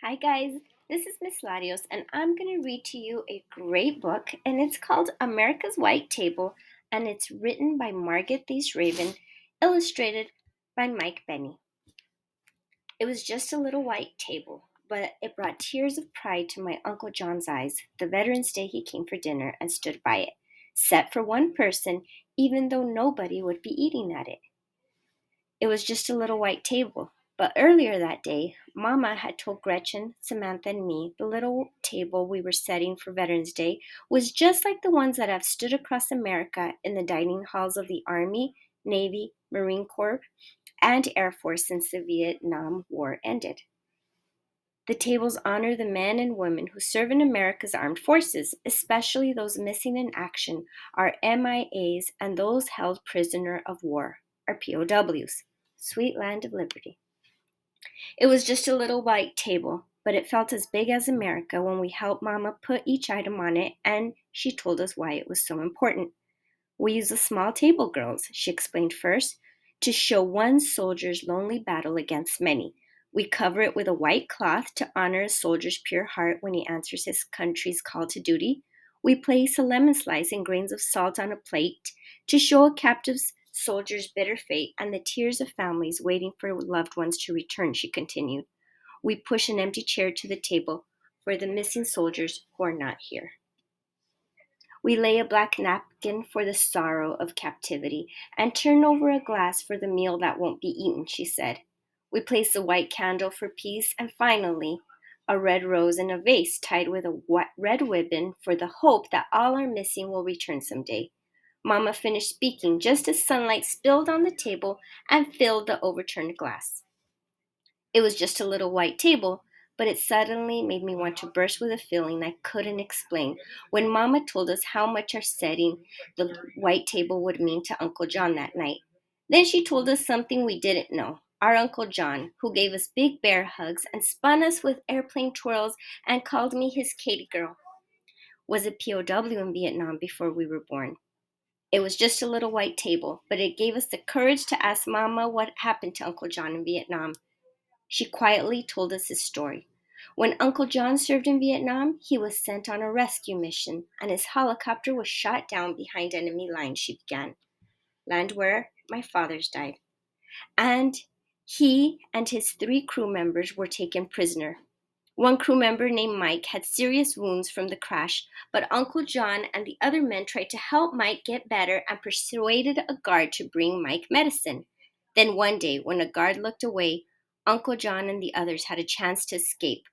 Hi, guys. This is Miss Larios, and I'm going to read to you a great book, and it's called America's White Table, and it's written by Margaret Thies Raven, illustrated by Mike Benny. It was just a little white table, but it brought tears of pride to my Uncle John's eyes the Veterans Day he came for dinner and stood by it, set for one person, even though nobody would be eating at it. It was just a little white table. But earlier that day, Mama had told Gretchen, Samantha, and me the little table we were setting for Veterans Day was just like the ones that have stood across America in the dining halls of the Army, Navy, Marine Corps, and Air Force since the Vietnam War ended. The tables honor the men and women who serve in America's armed forces, especially those missing in action, our MIAs, and those held prisoner of war, our POWs. Sweet land of liberty. It was just a little white table, but it felt as big as America when we helped Mama put each item on it, and she told us why it was so important. We use a small table, girls, she explained first, to show one soldier's lonely battle against many. We cover it with a white cloth to honor a soldier's pure heart when he answers his country's call to duty. We place a lemon slice and grains of salt on a plate to show a captive soldier's bitter fate and the tears of families waiting for loved ones to return, she continued. We push an empty chair to the table for the missing soldiers who are not here. We lay a black napkin for the sorrow of captivity and turn over a glass for the meal that won't be eaten, she said. We place a white candle for peace and finally a red rose in a vase tied with a red ribbon for the hope that all our missing will return someday. Mama finished speaking just as sunlight spilled on the table and filled the overturned glass. It was just a little white table, but it suddenly made me want to burst with a feeling I couldn't explain when Mama told us how much our setting the white table would mean to Uncle John that night. Then she told us something we didn't know. Our Uncle John, who gave us big bear hugs and spun us with airplane twirls and called me his Katie girl, was a POW in Vietnam before we were born. It was just a little white table, but it gave us the courage to ask Mama what happened to Uncle John in Vietnam. She quietly told us his story. When Uncle John served in Vietnam, he was sent on a rescue mission, and his helicopter was shot down behind enemy lines, she began. Land where my fathers died. And he and his 3 crew members were taken prisoner. One crew member named Mike had serious wounds from the crash, but Uncle John and the other men tried to help Mike get better and persuaded a guard to bring Mike medicine. Then one day, when a guard looked away, Uncle John and the others had a chance to escape,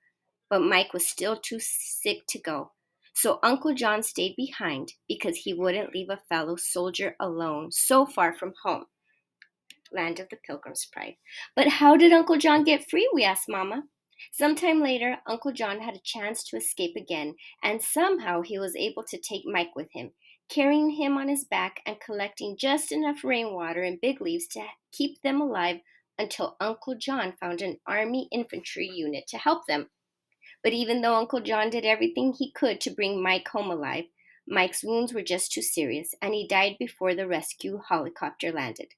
but Mike was still too sick to go. So Uncle John stayed behind because he wouldn't leave a fellow soldier alone so far from home. Land of the Pilgrim's Pride. But how did Uncle John get free? We asked Mama. Sometime later, Uncle John had a chance to escape again, and somehow he was able to take Mike with him, carrying him on his back and collecting just enough rainwater and big leaves to keep them alive until Uncle John found an Army infantry unit to help them. But even though Uncle John did everything he could to bring Mike home alive, Mike's wounds were just too serious, and he died before the rescue helicopter landed.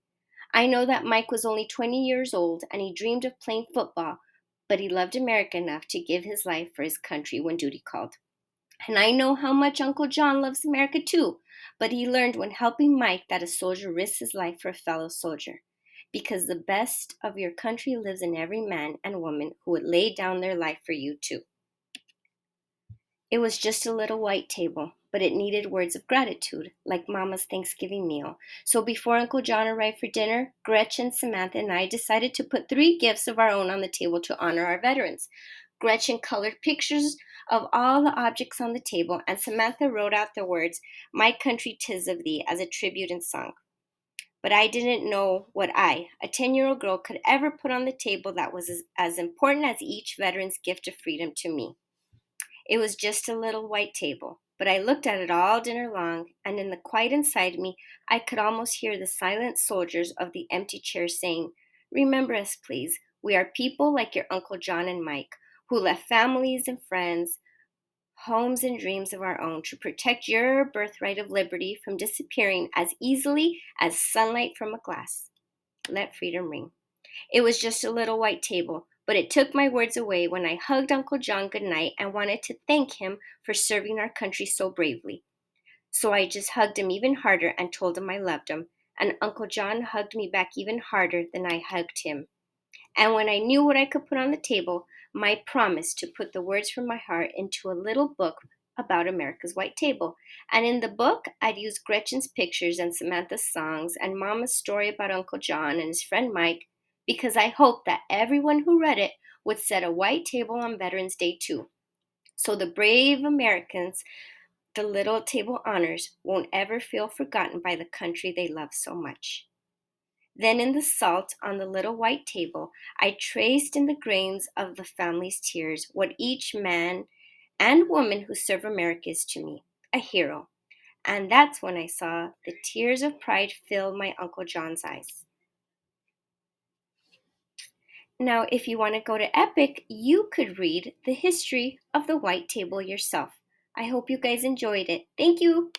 I know that Mike was only 20 years old and he dreamed of playing football, but he loved America enough to give his life for his country when duty called. And I know how much Uncle John loves America too, but he learned when helping Mike that a soldier risks his life for a fellow soldier. Because the best of your country lives in every man and woman who would lay down their life for you too. It was just a little white table, but it needed words of gratitude, like Mama's Thanksgiving meal. So before Uncle John arrived for dinner, Gretchen, Samantha, and I decided to put 3 gifts of our own on the table to honor our veterans. Gretchen colored pictures of all the objects on the table, and Samantha wrote out the words, My country 'tis of thee, as a tribute in song. But I didn't know what I, a 10-year-old girl, could ever put on the table that was as important as each veteran's gift of freedom to me. It was just a little white table, but I looked at it all dinner long, and in the quiet inside me, I could almost hear the silent soldiers of the empty chairs saying, Remember us, please. We are people like your Uncle John and Mike, who left families and friends, homes and dreams of our own to protect your birthright of liberty from disappearing as easily as sunlight from a glass. Let freedom ring. It was just a little white table, But it took my words away when I hugged Uncle John goodnight and wanted to thank him for serving our country so bravely. So I just hugged him even harder and told him I loved him. And Uncle John hugged me back even harder than I hugged him. And when I knew what I could put on the table, my promise to put the words from my heart into a little book about America's White Table. And in the book, I'd use Gretchen's pictures and Samantha's songs and Mama's story about Uncle John and his friend Mike, because I hoped that everyone who read it would set a white table on Veterans Day too. So the brave Americans the little table honors won't ever feel forgotten by the country they love so much. Then in the salt on the little white table, I traced in the grains of the family's tears what each man and woman who serve America is to me, a hero. And that's when I saw the tears of pride fill my Uncle John's eyes. Now, if you want to go to Epic, you could read the history of the white table yourself. I hope you guys enjoyed it. Thank you.